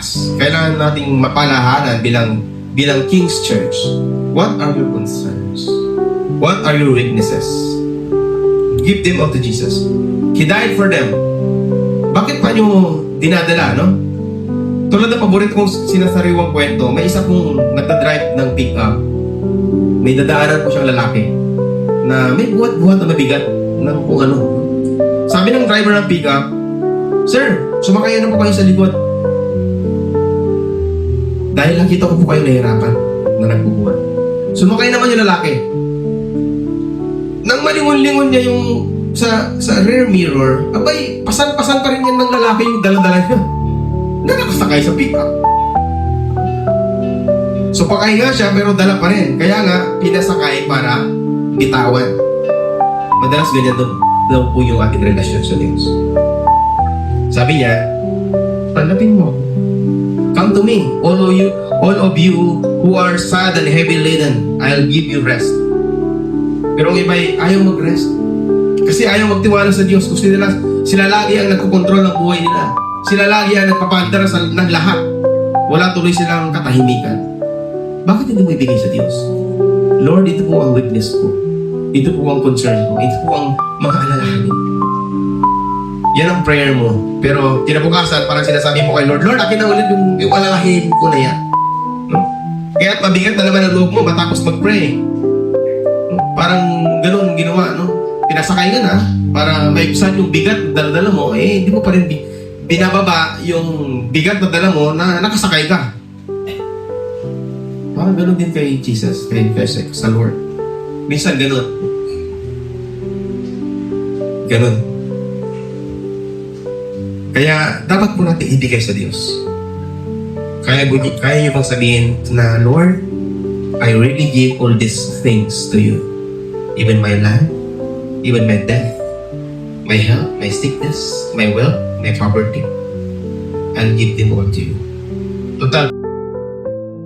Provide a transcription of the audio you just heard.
us. Kailangan nating mapalahanan bilang King's Church. What are your concerns? What are your weaknesses? Give them all to Jesus. He died for them. Bakit pa nyo dinadala, no? Tulad ng paborito kong sinasariwang kwento, may isa pong nagdadrive ng pick-up. May dadaanan po siyang lalaki na may buhat-buhat na mabigat ng kung ano. Sabi ng driver ng pick-up, "Sir, sumakay na po kayo sa likod. Dahil lang kita ko po kayo nahihirapan na nagbubuhat." Sumakay naman yung lalaki. Nang malingon-lingon niya yung sa rear mirror, abay, pasan-pasan pa rin yan ng lalaki yung dala-dala niya. Na nakasakay sa pick-up. So pakay nga siya pero dala pa rin. Kaya nga, pinasakay para bitawan. Madalas ganyan daw po yung ating relasyon sa Diyos. Sabi niya, "Tanggapin mo. Come to me, all of you who are sad and heavy laden, I'll give you rest." Pero ang iba'y ayaw mag-rest. Kasi ayaw magtiwala sa Diyos. Gusto nila, sila lagi ang nagkukontrol ng buhay nila. Sila lagi ang nagpapantara ng lahat. Wala tuloy silang katahimikan. Bakit hindi mo ibigay sa Diyos? Lord, ito po ang weakness ko. Ito po ang concern ko. Ito po ang mga alalahanin. Yan ang prayer mo. Pero kinabukasan, parang sinasabi mo kay Lord, "Lord, akin na ulit yung alalahanin ko na yan." Kaya't mabigat na naman ang loob mo matapos mag-pray. Parang ganun ginawa, no? Pinasakay ka na para maibsan yung bigat na dala mo, hindi mo pa rin binababa yung bigat na dala mo na nakasakay ka. Parang ganun din kay Jesus, kay sa Lord. Minsan ganun. Ganun. Kaya dapat po natin ibigay sa Diyos. Kaya niyo bang sabihin na, "Lord, I really give all these things to you. Even my life, even my death, my health, my sickness, my wealth, my poverty. I'll give them all to you." Total,